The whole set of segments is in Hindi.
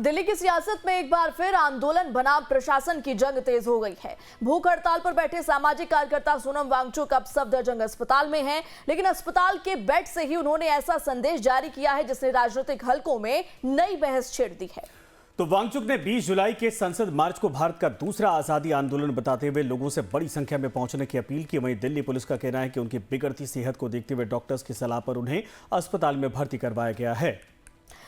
दिल्ली की सियासत में एक बार फिर आंदोलन बनाम प्रशासन की जंग तेज हो गई है। भूख हड़ताल पर बैठे सामाजिक कार्यकर्ता सोनम वांगचुक अब सफदरजंग अस्पताल में हैं, लेकिन अस्पताल के बेड से ही उन्होंने ऐसा संदेश जारी किया है जिसने राजनीतिक हलकों में नई बहस छेड़ दी है। तो वांगचुक ने 20 जुलाई के संसद मार्च को भारत का दूसरा आजादी आंदोलन बताते हुए लोगों से बड़ी संख्या में पहुंचने की अपील की। वहीं दिल्ली पुलिस का कहना है कि उनकी बिगड़ती सेहत को देखते हुए डॉक्टर्स की सलाह पर उन्हें अस्पताल में भर्ती करवाया गया है।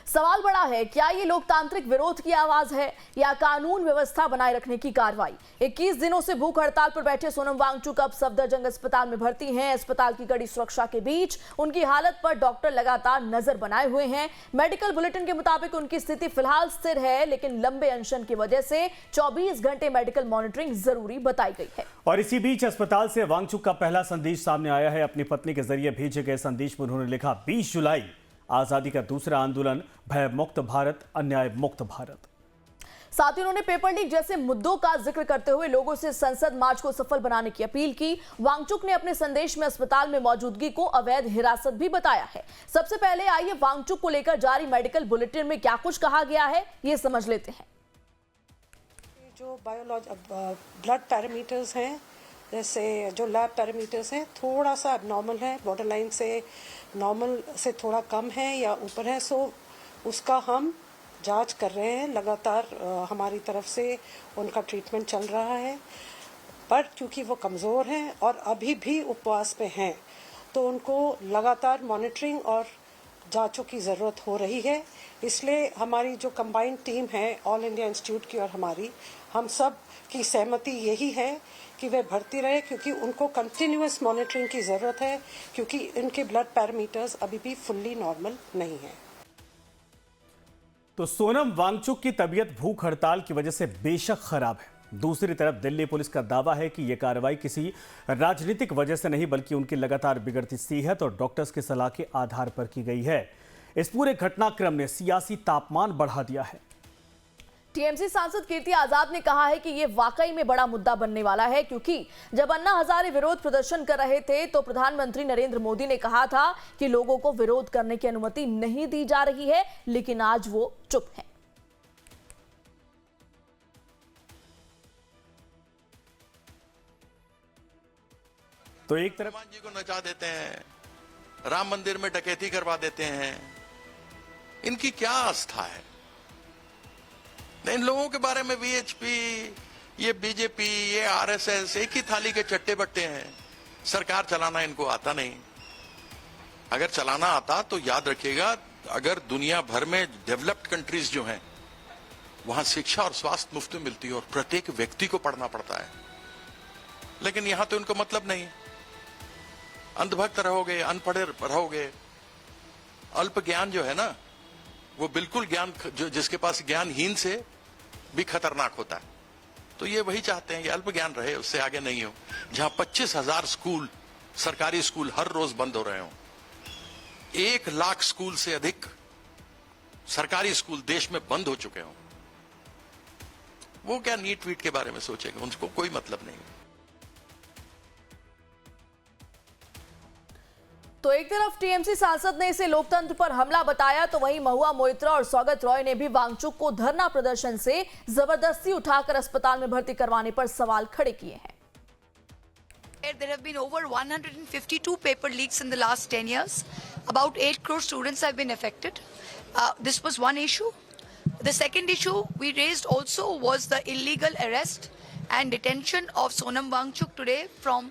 सवाल बड़ा है, क्या ये लोकतांत्रिक विरोध की आवाज है या कानून व्यवस्था बनाए रखने की कार्रवाई? 21 दिनों से भूख हड़ताल पर बैठे सोनम वांगचुक अब सफदरजंग अस्पताल में भर्ती हैं। अस्पताल की कड़ी सुरक्षा के बीच उनकी हालत पर डॉक्टर लगातार नजर बनाए हुए हैं। मेडिकल बुलेटिन के मुताबिक उनकी स्थिति फिलहाल स्थिर है, लेकिन लंबे अनशन की वजह से 24 घंटे मेडिकल मॉनिटरिंग जरूरी बताई गई है। और इसी बीच अस्पताल से वांगचुक का पहला संदेश सामने आया है। अपनी पत्नी के जरिए भेजे गए संदेश में उन्होंने लिखा, 20 जुलाई आजादी का दूसरा आंदोलन, भय मुक्त भारत, अन्याय मुक्त भारत। साथ ही उन्होंने पेपर लीक जैसे मुद्दों का जिक्र करते हुए लोगों से संसद मार्च को सफल बनाने की अपील की। वांगचुक ने अपने संदेश में अस्पताल में मौजूदगी को अवैध हिरासत भी बताया है। सबसे पहले आइए वांगचुक को लेकर जारी मेडिकल बुलेटिन में क्या कुछ कहा गया है, ये समझ लेते हैं। जो ब्लड पैरामीटर्स हैं, जैसे जो लैब पैरामीटर्स हैं, थोड़ा सा एबनॉर्मल है, बॉर्डर लाइन से नॉर्मल से थोड़ा कम है या ऊपर है, सो उसका हम जांच कर रहे हैं। लगातार हमारी तरफ से उनका ट्रीटमेंट चल रहा है, पर क्योंकि वो कमज़ोर हैं और अभी भी उपवास पे हैं, तो उनको लगातार मॉनिटरिंग और जांचों की ज़रूरत हो रही है। इसलिए हमारी जो कंबाइंड टीम है ऑल इंडिया इंस्टीट्यूट की और हमारी, हम सब की सहमति यही है कि वे भर्ती रहे, क्योंकि उनको कंटिन्यूअस मॉनिटरिंग की ज़रूरत है, क्योंकि इनके ब्लड पैरामीटर्स अभी भी फुल्ली नॉर्मल नहीं है। तो सोनम वांगचुक की तबीयत भूख हड़ताल की वजह से बेशक खराब है। दूसरी तरफ दिल्ली पुलिस का दावा है कि यह कार्रवाई किसी राजनीतिक वजह से नहीं, बल्कि उनकी लगातार बिगड़ती सेहत और डॉक्टर्स की सलाह के आधार पर की गई है। इस पूरे घटनाक्रम ने सियासी तापमान बढ़ा दिया है। टीएमसी सांसद कीर्ति आजाद ने कहा है कि यह वाकई में बड़ा मुद्दा बनने वाला है, क्योंकि जब अन्ना हजारे विरोध प्रदर्शन कर रहे थे तो प्रधानमंत्री नरेंद्र मोदी ने कहा था कि लोगों को विरोध करने की अनुमति नहीं दी जा रही है, लेकिन आज वो चुप हैं। तो एक तरफ हनुमान जी को नचा देते हैं, राम मंदिर में डकैती करवा देते हैं, इनकी क्या आस्था है? इन लोगों के बारे में वीएचपी, ये बीजेपी, ये आरएसएस एक ही थाली के चट्टे बट्टे हैं। सरकार चलाना इनको आता नहीं। अगर चलाना आता तो याद रखिएगा, अगर दुनिया भर में डेवलप्ड कंट्रीज जो हैं वहां शिक्षा और स्वास्थ्य मुफ्त में मिलती है और प्रत्येक व्यक्ति को पढ़ना पड़ता है, लेकिन यहां तो इनको मतलब नहीं है। अंधभक्त रहोगे, अनपढ़े रहोगे, अल्प ज्ञान जो है ना, वो बिल्कुल ज्ञान जो जिसके पास ज्ञानहीन से भी खतरनाक होता है। तो ये वही चाहते हैं कि अल्प ज्ञान रहे, उससे आगे नहीं हो। जहां 25,000 स्कूल, सरकारी स्कूल हर रोज बंद हो रहे हो, 1 लाख स्कूल से अधिक सरकारी स्कूल देश में बंद हो चुके हो, वो क्या नीट वीट के बारे में सोचेंगे? उनको कोई मतलब नहीं। तो एक तरफ टीएमसी सांसद ने इसे लोकतंत्र पर हमला बताया, तो वहीं महुआ मोइत्रा और सौगत रॉय ने भी वांगचुक को धरना प्रदर्शन से जबरदस्ती उठाकर अस्पताल में भर्ती करवाने पर सवाल खड़े किए हैं। There have been over 152 paper leaks in the last 10 years. About 8 crore students have been affected. This was one issue. The second issue we raised also was the illegal arrest and detention of Sonam Wangchuk today from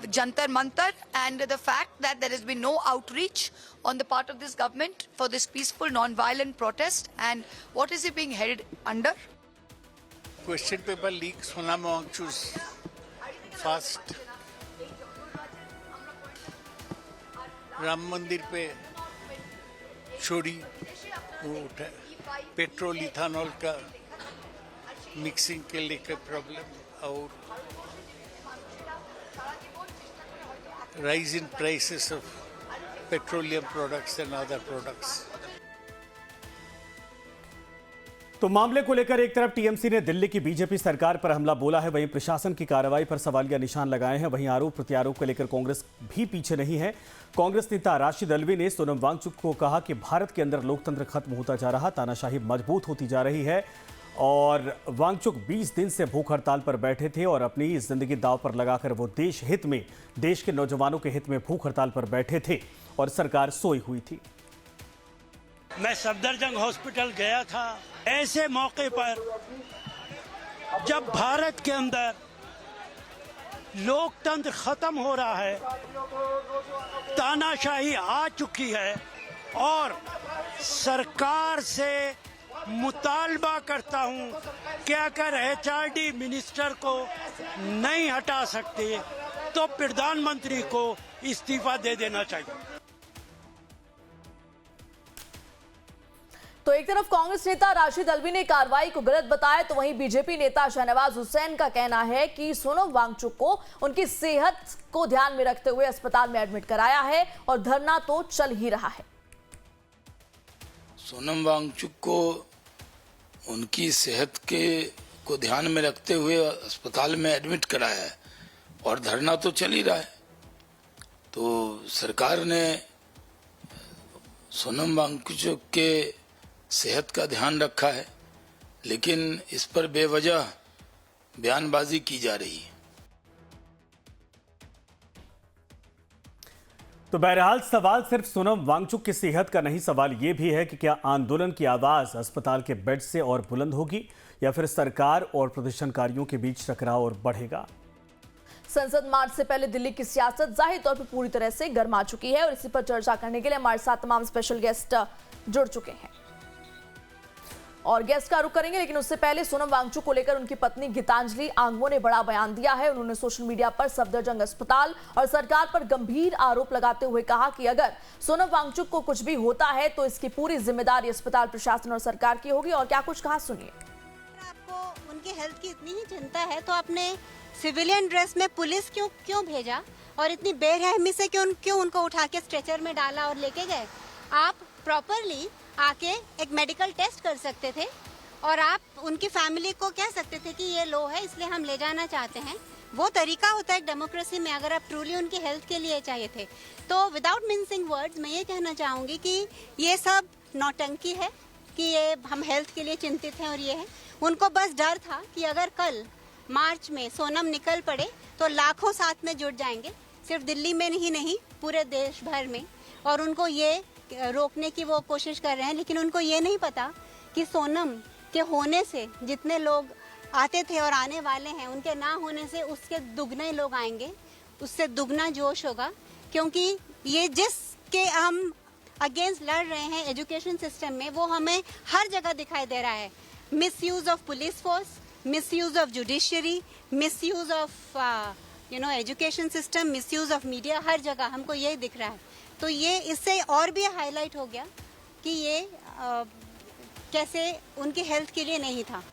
Jantar Mantar, and the fact that there has been no outreach on the part of this government for this peaceful non-violent protest, and what is it being held under? Question paper leak, Sonam Wangchuk's fast Ram मंदिर पे चोरी, वो उठा, पेट्रोल इथानॉल का मिक्सिंग के लेकर प्रॉब्लम, और rise in prices of petroleum products and other products. तो मामले को लेकर एक तरफ टीएमसी ने दिल्ली की बीजेपी सरकार पर हमला बोला है, वहीं प्रशासन की कार्रवाई पर सवालिया निशान लगाए हैं। वहीं आरोप प्रत्यारोप को लेकर कांग्रेस भी पीछे नहीं है। कांग्रेस नेता राशिद अल्वी ने सोनम वांगचुक को कहा कि भारत के अंदर लोकतंत्र खत्म होता जा रहा, तानाशाही मजबूत होती जा रही है। और वांगचुक 20 दिन से भूख हड़ताल पर बैठे थे और अपनी जिंदगी दांव पर लगाकर वो देश हित में, देश के नौजवानों के हित में भूख हड़ताल पर बैठे थे और सरकार सोई हुई थी। मैं सफदरजंग हॉस्पिटल गया था। ऐसे मौके पर जब भारत के अंदर लोकतंत्र खत्म हो रहा है, तानाशाही आ चुकी है और सरकार से मुतालबा करता हूं कि अगर एचआरडी मिनिस्टर को नहीं हटा सकते तो प्रधानमंत्री को इस्तीफा दे देना चाहिए। तो एक तरफ कांग्रेस नेता राशिद अल्वी ने कार्रवाई को गलत बताया, तो वहीं बीजेपी नेता शहनवाज हुसैन का कहना है कि सोनम वांगचुक को उनकी सेहत को ध्यान में रखते हुए अस्पताल में एडमिट कराया है और धरना तो चल ही रहा है। सोनम वांगचुक को उनकी सेहत को ध्यान में रखते हुए अस्पताल में एडमिट कराया है और धरना तो चल ही रहा है। तो सरकार ने सोनम वांगचुक के सेहत का ध्यान रखा है, लेकिन इस पर बेवजह बयानबाजी की जा रही है। तो बहरहाल सवाल सिर्फ सोनम वांगचुक की सेहत का नहीं, सवाल यह भी है कि क्या आंदोलन की आवाज अस्पताल के बेड से और बुलंद होगी या फिर सरकार और प्रदर्शनकारियों के बीच टकराव और बढ़ेगा। संसद मार्च से पहले दिल्ली की सियासत जाहिर तौर पर पूरी तरह से गर्मा चुकी है और इसी पर चर्चा करने के लिए हमारे साथ तमाम स्पेशल गेस्ट जुड़ चुके हैं और गेस्ट का रुख करेंगे। लेकिन उससे पहले सोनम वांगचुक को लेकर उनकी पत्नी गीतांजलि आंगवो ने बड़ा बयान दिया है। उन्होंने सोशल मीडिया पर सफदरजंग अस्पताल और सरकार पर गंभीर आरोप लगाते हुए कहा कि अगर सोनम वांगचुक को कुछ भी होता है तो इसकी पूरी जिम्मेदारी अस्पताल प्रशासन और सरकार की होगी। और क्या कुछ कहा, सुनिए। आपको उनकी हेल्थ की इतनी ही चिंता है तो आपने सिविलियन ड्रेस में पुलिस क्यों भेजा और इतनी बेरहमी से क्यों उनको उठा के स्ट्रेचर में डाला और लेके गए। आप प्रॉपरली आके एक मेडिकल टेस्ट कर सकते थे और आप उनकी फैमिली को कह सकते थे कि ये लो है इसलिए हम ले जाना चाहते हैं। वो तरीका होता है एक डेमोक्रेसी में, अगर आप ट्रूली उनकी हेल्थ के लिए चाहिए थे। तो विदाउट मिंसिंग वर्ड्स मैं ये कहना चाहूँगी कि ये सब नौटंकी है कि ये हम हेल्थ के लिए चिंतित हैं और ये है। उनको बस डर था कि अगर कल मार्च में सोनम निकल पड़े तो लाखों साथ में जुट जाएंगे, सिर्फ दिल्ली में ही नहीं पूरे देश भर में, और उनको ये रोकने की वो कोशिश कर रहे हैं। लेकिन उनको ये नहीं पता कि सोनम के होने से जितने लोग आते थे और आने वाले हैं, उनके ना होने से उसके दुगने लोग आएंगे, उससे दुगना जोश होगा। क्योंकि ये जिसके हम अगेंस्ट लड़ रहे हैं एजुकेशन सिस्टम में, वो हमें हर जगह दिखाई दे रहा है। Misuse of police force, misuse of judiciary, misuse of education system, misuse of media, हर जगह हमको यही दिख रहा है। तो ये इससे और भी हाईलाइट हो गया कि ये कैसे उनकी हेल्थ के लिए नहीं था।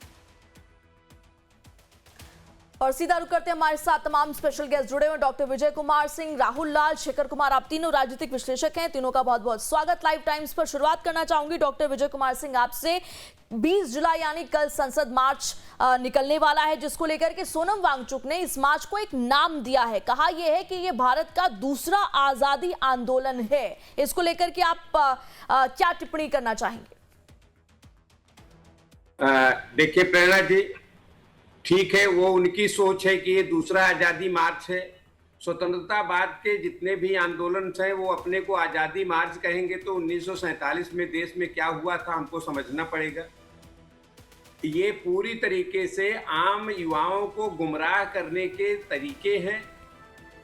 और सीधा रुक करते हैं, हमारे साथ तमाम स्पेशल गेस्ट जुड़े हुए। डॉक्टर विजय कुमार सिंह, राहुल लाल, शेखर कुमार, आप तीनों राजनीतिक विश्लेषक हैं, तीनों का बहुत बहुत स्वागत लाइव टाइम्स पर। शुरुआत करना चाहूंगी डॉक्टर विजय कुमार सिंह आपसे। 20 जुलाई यानी कल संसद मार्च निकलने वाला है, जिसको लेकर के सोनम वांगचुक ने इस मार्च को एक नाम दिया है। कहा यह है कि यह भारत का दूसरा आजादी आंदोलन है। इसको लेकर के आप क्या टिप्पणी करना चाहेंगे? देखिए प्रेरणा जी, ठीक है, वो उनकी सोच है कि ये दूसरा आजादी मार्च है। स्वतंत्रता बाद के जितने भी आंदोलन हैं वो अपने को आजादी मार्च कहेंगे, तो 1947 में देश में क्या हुआ था हमको समझना पड़ेगा। ये पूरी तरीके से आम युवाओं को गुमराह करने के तरीके हैं।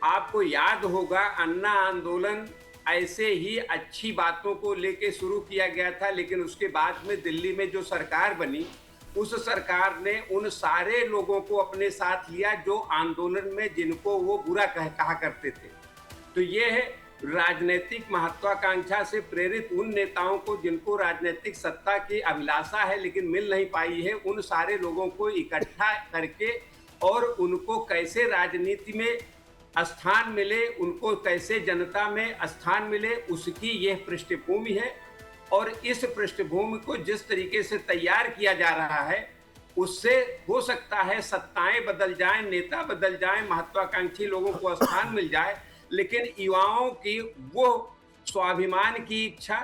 आपको याद होगा अन्ना आंदोलन ऐसे ही अच्छी बातों को लेके शुरू किया गया था, लेकिन उसके बाद में दिल्ली में जो सरकार बनी, उस सरकार ने उन सारे लोगों को अपने साथ लिया जो आंदोलन में जिनको वो बुरा कहा करते थे। तो ये है राजनीतिक महत्वाकांक्षा से प्रेरित उन नेताओं को जिनको राजनीतिक सत्ता की अभिलाषा है लेकिन मिल नहीं पाई है, उन सारे लोगों को इकट्ठा करके और उनको कैसे राजनीति में स्थान मिले, उनको कैसे जनता में स्थान मिले, उसकी यह पृष्ठभूमि है। और इस पृष्ठभूमि को जिस तरीके से तैयार किया जा रहा है उससे हो सकता है सत्ताएं बदल जाएं, नेता बदल जाएं, महत्वाकांक्षी लोगों को स्थान मिल जाए, लेकिन युवाओं की वो स्वाभिमान की इच्छा,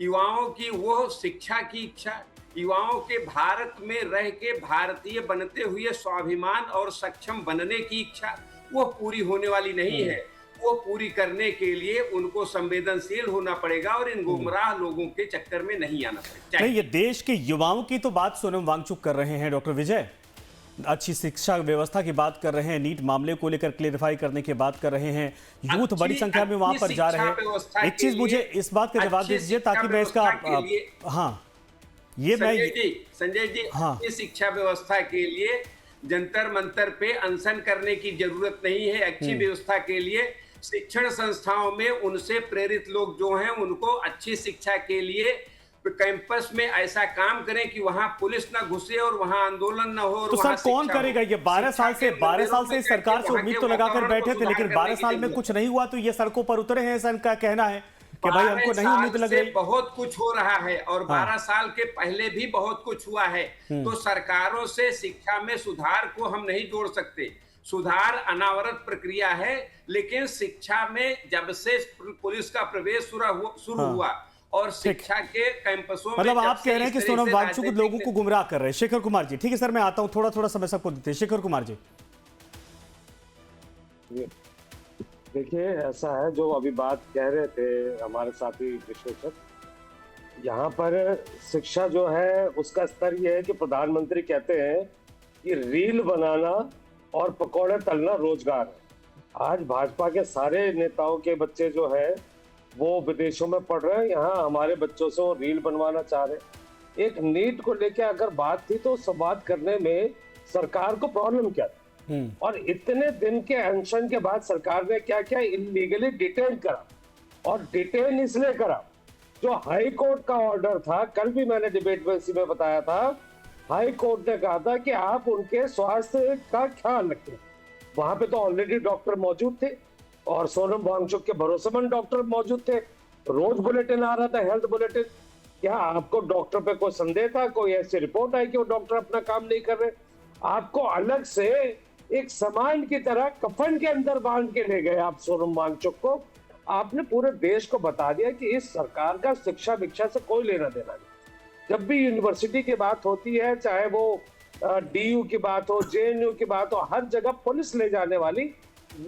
युवाओं की वो शिक्षा की इच्छा, युवाओं के भारत में रह के भारतीय बनते हुए स्वाभिमान और सक्षम बनने की इच्छा वो पूरी होने वाली नहीं है। वो पूरी करने के लिए उनको संवेदनशील होना पड़ेगा और इन गुमराह लोगों के चक्कर में नहीं आना पड़ेगा। नहीं, ये देश के युवाओं की तो बात सोनम वांगचुक कर रहे हैं डॉक्टर विजय, अच्छी शिक्षा व्यवस्था की बात कर रहे हैं, नीट मामले को लेकर क्लियरिफाई करने की बात कर रहे हैं, यूथ बड़ी संख्या में वहां पर जा रहे हैं। एक चीज मुझे इस बात का जवाब दीजिए ताकि मैं इसका ये मैं संजय जी हाँ, इस शिक्षा व्यवस्था के लिए जंतर मंतर पे अनशन करने की जरूरत नहीं है। अच्छी व्यवस्था के लिए शिक्षण संस्थाओं में उनसे प्रेरित लोग जो हैं उनको अच्छी शिक्षा के लिए कैंपस में ऐसा काम करें कि वहां पुलिस ना घुसे और वहां आंदोलन ना हो। तो सर कौन करेगा ये? 12 साल से सरकार से उम्मीद तो लगाकर बैठे थे, लेकिन 12 साल में कुछ नहीं हुआ, तो ये सड़कों पर उतरे हैं, ऐसा इनका कहना है कि भाई हमको नहीं उम्मीद लग रही। बहुत कुछ हो रहा है और 12 साल के पहले भी बहुत कुछ हुआ है। तो सरकारों से शिक्षा में सुधार को हम नहीं जोड़ सकते। सुधार अनावरत प्रक्रिया है, लेकिन शिक्षा में जब से पुलिस का प्रवेश शुरू हुआ और शिक्षा के कैंपसों में मतलब आप कह रहे हैं कि सोनम वांगचुक लोगों को गुमराह कर रहे हैं। शेखर कुमार जी, ठीक है सर, मैं आता हूं, थोड़ा समय सबको देते हैं। शेखर कुमार जी, देखिए ऐसा है, जो अभी बात कह रहे थे हमारे साथी विश्लेषक, यहाँ पर शिक्षा जो है उसका स्तर यह है कि प्रधानमंत्री कहते हैं कि रील बनाना और पकौड़े तलना रोजगार है। आज भाजपा के सारे नेताओं के बच्चे जो है वो विदेशों में पढ़ रहे हैं, यहाँ हमारे बच्चों से वो रील बनवाना चाह रहे हैं। एक नीट को लेकर अगर बात थी तो संवाद करने में सरकार को प्रॉब्लम क्या था, और इतने दिन के अनशन के बाद सरकार ने क्या किया, इलीगली डिटेन करा। और डिटेन इसलिए करा, जो हाई कोर्ट का ऑर्डर था, कल भी मैंने डिबेट में इसी में बताया था, हाई कोर्ट ने कहा था कि आप उनके स्वास्थ्य का ख्याल रखें। वहां पे तो ऑलरेडी डॉक्टर मौजूद थे और सोनम वांगचुक के भरोसेमंद डॉक्टर मौजूद थे। रोज बुलेटिन आ रहा था, हेल्थ बुलेटिन। क्या आपको डॉक्टर पे कोई संदेह था, कोई ऐसी रिपोर्ट आई कि वो डॉक्टर अपना काम नहीं कर रहे? आपको अलग से एक सामान की तरह कफन के अंदर बांध के ले गए आप सोनम वांगचुक को। आपने पूरे देश को बता दिया कि इस सरकार का शिक्षा भिक्षा से कोई लेना देना नहीं। जब भी यूनिवर्सिटी की बात होती है, चाहे वो डीयू की बात हो, जेएनयू की बात हो, हर जगह पुलिस ले जाने वाली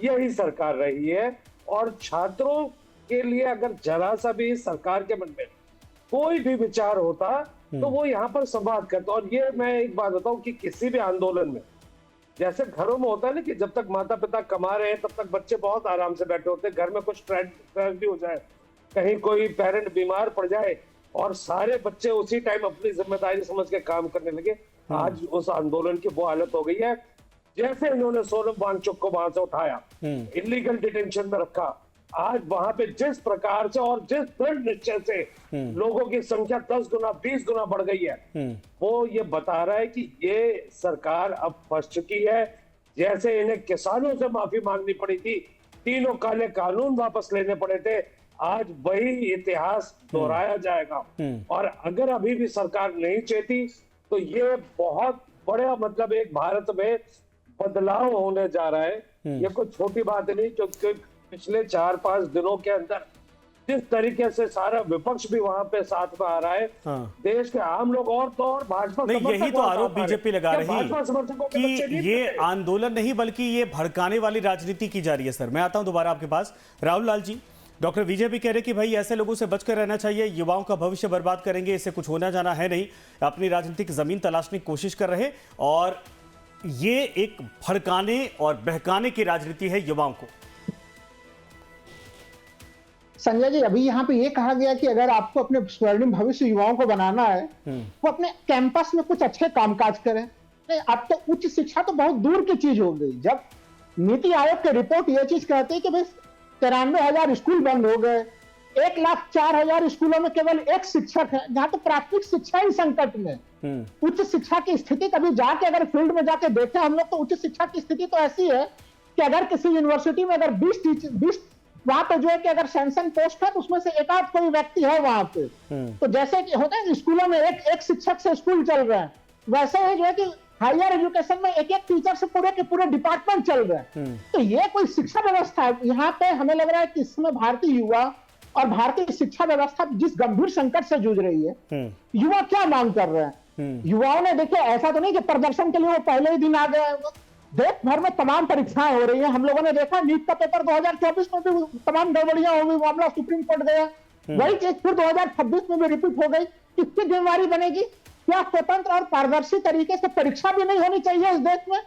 यही सरकार रही है। और छात्रों के लिए अगर जरा सा भी सरकार के मन में कोई भी विचार होता तो वो यहाँ पर संवाद करता। और ये मैं एक बात बताऊं कि किसी भी आंदोलन में, जैसे घरों में होता है ना कि जब तक माता पिता कमा रहे हैं तब तक बच्चे बहुत आराम से बैठे होते हैं, घर में कुछ ट्रेजेडी हो जाए, कहीं कोई पेरेंट बीमार पड़ जाए और सारे बच्चे उसी टाइम अपनी जिम्मेदारी समझ के काम करने लगे। आज उस आंदोलन की वो हालत हो गई है। जैसे इन्होंने सोनम वांगचुक को वहां से उठाया, इलीगल डिटेंशन में रखा, आज वहां पे जिस प्रकार से और जिस दृढ़ निश्चय से लोगों की संख्या 10 गुना 20 गुना बढ़ गई है, वो ये बता रहा है कि ये सरकार अब फंस चुकी है। जैसे इन्हें किसानों से माफी मांगनी पड़ी थी, तीनों काले कानून वापस लेने पड़े थे, आज वही इतिहास दोहराया जाएगा। और अगर अभी भी सरकार नहीं चेती तो ये बहुत बड़ा मतलब एक भारत में बदलाव होने जा रहा है। ये कोई छोटी बात नहीं, क्योंकि पिछले 4-5 दिनों के अंदर जिस तरीके से सारा विपक्ष भी वहां पे साथ में आ रहा है, देश के आम लोग और तो और भाजपा नहीं, यही तो आरोप बीजेपी लगा रही कि ये आंदोलन नहीं बल्कि ये भड़काने वाली राजनीति की जा रही है। सर मैं आता हूं दोबारा आपके पास। राहुल लाल जी, डॉक्टर विजय भी कह रहे कि भाई ऐसे लोगों से बचकर रहना चाहिए, युवाओं का भविष्य बर्बाद करेंगे, इससे कुछ होना जाना है नहीं, अपनी राजनीतिक जमीन तलाशने की कोशिश कर रहे, और ये एक भड़काने और बहकाने की राजनीति है युवाओं को। संजय जी, अभी यहाँ पे ये कहा गया कि अगर आपको अपने स्वर्णिम भविष्य युवाओं को बनाना है वो अपने कैंपस में कुछ अच्छे कामकाज करें। अब तो उच्च शिक्षा तो बहुत दूर की चीज हो गई। जब नीति आयोग की रिपोर्ट ये चीज कहती है कि भाई 93,000 स्कूल बंद हो गए, 1,04,000 स्कूलों में केवल एक शिक्षक है, जहां तो प्राथमिक शिक्षा ही संकट में। उच्च शिक्षा की स्थिति कभी जाके अगर फील्ड में जाके देखें हम लोग, तो उच्च शिक्षा की स्थिति तो ऐसी है कि अगर किसी यूनिवर्सिटी में अगर 20 वहां पे जो है कि अगर सैंक्शन पोस्ट है तो उसमें से एक आध कोई व्यक्ति है वहां पे। तो जैसे कि होता है स्कूलों में एक शिक्षक से स्कूल चल रहा है, वैसे ही जो है कि हायर एजुकेशन में एक टीचर से पूरे के पूरे डिपार्टमेंट चल रहा है। तो ये कोई शिक्षा व्यवस्था है? यहाँ पे हमें लग रहा है कि इस समय भारतीय युवा और भारतीय शिक्षा व्यवस्था जिस गंभीर संकट से जूझ रही है, युवा क्या मांग कर रहे हैं? युवाओं ने देखिए, ऐसा तो नहीं कि प्रदर्शन के लिए वो पहले ही दिन आ गए। देश भर में तमाम परीक्षाएं हो रही हैं। हम लोगों ने देखा नीट का पेपर 2024 में भी तमाम गड़बड़ियां हो गई, मामला सुप्रीम कोर्ट गया। वही चीज फिर 2026 में भी रिपीट हो गई। किसकी जिम्मेवारी बनेगी? क्या स्वतंत्र और पारदर्शी तरीके से परीक्षा भी नहीं होनी चाहिए इस देश में?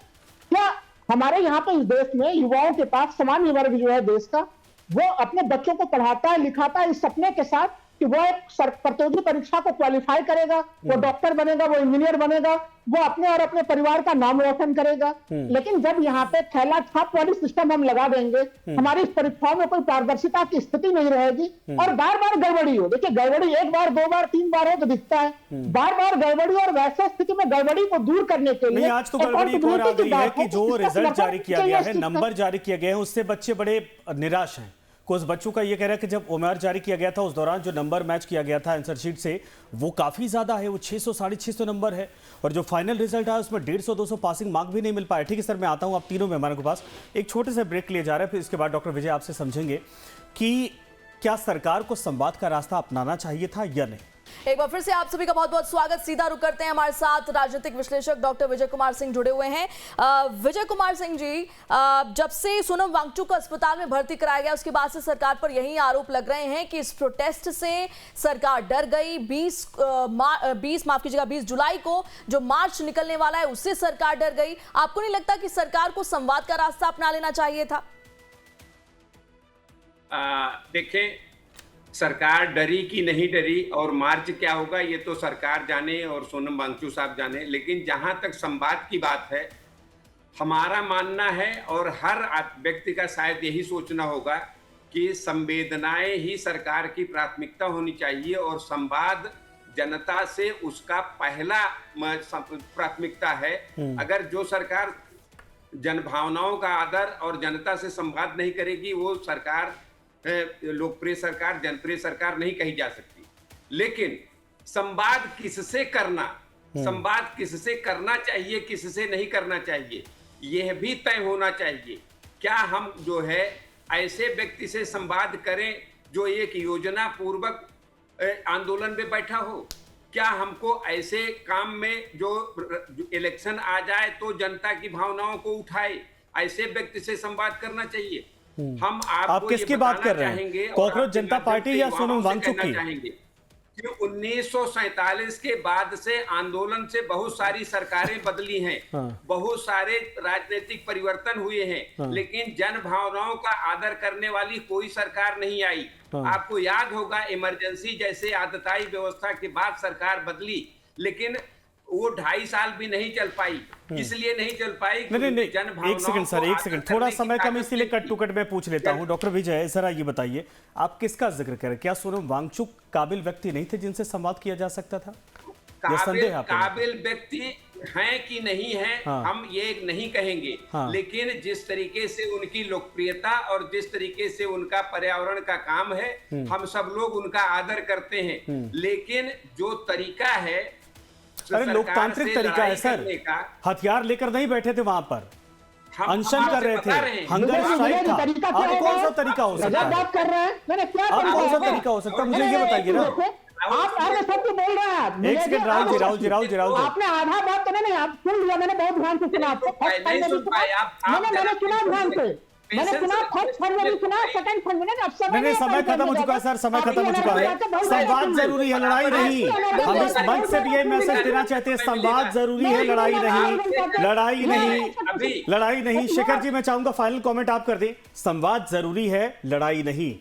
क्या हमारे यहाँ पे इस देश में युवाओं के पास सामान्य वर्ग जो है देश का, वो अपने बच्चों को पढ़ाता है लिखाता है इस सपने के साथ कि वो एक प्रतियोगी परीक्षा को क्वालिफाई करेगा, वो डॉक्टर बनेगा, वो इंजीनियर बनेगा, वो अपने और अपने परिवार का नाम रोशन करेगा। लेकिन जब यहाँ पे थैला छाप वाली सिस्टम हम लगा देंगे, हमारी इस परीक्षाओं में कोई पारदर्शिता की स्थिति नहीं रहेगी और बार बार गड़बड़ी हो। देखिए, गड़बड़ी एक बार, दो बार, तीन बार हो तो दिखता है, बार बार गड़बड़ी। और वैसे स्थिति में गड़बड़ी को दूर करने के लिए आज तो गड़बड़ी एक और आ गई है कि जो रिजल्ट जारी किया गया है, नंबर जारी किया गया है, उससे बच्चे बड़े निराश हैं। कुछ बच्चों का ये कह रहा है कि जब ओएमआर जारी किया गया था उस दौरान जो नंबर मैच किया गया था आंसर शीट से, वो काफ़ी ज़्यादा है, वो 600 650 नंबर है। और जो फाइनल रिजल्ट आया उसमें 150 200 पासिंग मार्क भी नहीं मिल पाए। ठीक है सर, मैं आता हूँ आप तीनों मेहमानों के पास। एक छोटे से ब्रेक लिए जा रहे हैं, फिर इसके बाद डॉक्टर विजय आपसे समझेंगे कि क्या सरकार को संवाद का रास्ता अपनाना चाहिए था या नहीं। एक बार फिर से आप सभी का बहुत बहुत स्वागत। सीधा रुक करते हैं, हमारे साथ राजनीतिक विश्लेषक डॉक्टर विजय कुमार सिंह जुड़े हुए हैं। विजय कुमार सिंह जी, जब से सोनम वांगचुक को अस्पताल में भर्ती कराया गया उसके बाद से सरकार पर यही आरोप लग रहे हैं कि इस प्रोटेस्ट से सरकार डर गई। 20 जुलाई को जो मार्च निकलने वाला है उससे सरकार डर गई। आपको नहीं लगता कि सरकार को संवाद का रास्ता अपना लेना चाहिए था? देखिए, सरकार डरी कि नहीं डरी और मार्च क्या होगा ये तो सरकार जाने और सोनम वांगचुक साहब जाने। लेकिन जहां तक संवाद की बात है, हमारा मानना है और हर व्यक्ति का शायद यही सोचना होगा कि संवेदनाएं ही सरकार की प्राथमिकता होनी चाहिए और संवाद जनता से उसका पहला प्राथमिकता है। अगर जो सरकार जनभावनाओं का आदर और जनता से संवाद नहीं करेगी, वो सरकार लोकप्रिय सरकार, जनप्रिय सरकार नहीं कही जा सकती। लेकिन संवाद किससे करना, संवाद किससे करना चाहिए, किससे नहीं करना चाहिए, यह भी तय होना चाहिए। क्या हम जो है ऐसे व्यक्ति से संवाद करें जो एक योजना पूर्वक आंदोलन में बैठा हो? क्या हमको ऐसे काम में जो इलेक्शन आ जाए तो जनता की भावनाओं को उठाए, ऐसे व्यक्ति से संवाद करना चाहिए? हम आप किसकी बात कर रहे हैं, कॉकरोच जनता पार्टी या सोनम वांगचुक की? कि 1947 के बाद से आंदोलन से बहुत सारी सरकारें बदली हैं, बहुत सारे राजनीतिक परिवर्तन हुए हैं, लेकिन जन भावनाओं का आदर करने वाली कोई सरकार नहीं आई। आपको याद होगा, इमरजेंसी जैसे आतताई व्यवस्था के बाद सरकार बदली, लेकिन वो 2.5 साल भी नहीं चल पाई। इसलिए नहीं चल पाई नहीं, एक सेकंड सर, एक सेकंड, थोड़ा समय कम, इसीलिए कट टू कट में पूछ लेता हूं। डॉक्टर विजय, जरा ये बताइए, आप किसका जिक्र करें? क्या सोनम वांगचुक काबिल व्यक्ति नहीं थे जिनसे संवाद किया जा सकता था? काबिल व्यक्ति हैं कि नहीं है, हम ये नहीं कहेंगे। लेकिन जिस तरीके से उनकी लोकप्रियता और जिस तरीके से उनका पर्यावरण का काम है, हम सब लोग उनका आदर करते हैं। लेकिन जो तरीका है, अरे लोकतांत्रिक तरीका है सर, हथियार लेकर नहीं बैठे थे वहां पर, अनशन कर रहे थे, हंगर स्ट्राइक था। आप कौन सा तरीका हो सकता है? बात कर रहे हैं, आप कौन सा तरीका हो सकता है, मुझे ये बताइए ना। आप सत्य बोल रहे हैं। एक सेकंड, राहुल जी, आपने आधा बात तो नहीं, आप सुन लिया, मैंने बहुत ध्यान से सुना आपको। मैंने सुना ध्यान से, मैंने सुना फर्स्ट फरवरी सुना, सेकंड फरवरी। अब समय खत्म हो चुका है सर, समय खत्म हो चुका है। संवाद जरूरी है, लड़ाई नहीं। हम इस मंच से भी ये मैसेज देना चाहते हैं, संवाद जरूरी है, लड़ाई नहीं, लड़ाई नहीं, लड़ाई नहीं। शेखर जी, मैं चाहूंगा फाइनल कमेंट आप कर दें। संवाद जरूरी है, लड़ाई नहीं।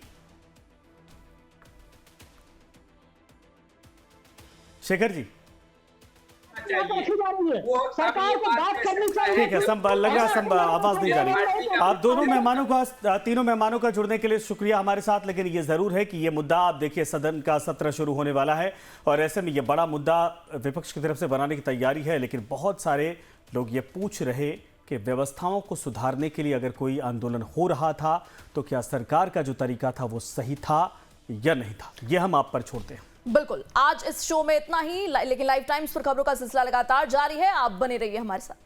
शेखर जी, सरकार को बात करनी चाहिए। ठीक है, लग रहा आवाज नहीं जा रही। आप दोनों मेहमानों का, तीनों मेहमानों का जुड़ने के लिए शुक्रिया हमारे साथ। लेकिन ये जरूर है कि ये मुद्दा, आप देखिए, सदन का सत्र शुरू होने वाला है और ऐसे में ये बड़ा मुद्दा विपक्ष की तरफ से बनाने की तैयारी है। लेकिन बहुत सारे लोग ये पूछ रहे कि व्यवस्थाओं को सुधारने के लिए अगर कोई आंदोलन हो रहा था तो क्या सरकार का जो तरीका था वो सही था या नहीं था, ये हम आप पर छोड़ते हैं। बिल्कुल, आज इस शो में इतना ही, लेकिन लाइव टाइम्स पर खबरों का सिलसिला लगातार जारी है। आप बने रहिए हमारे साथ।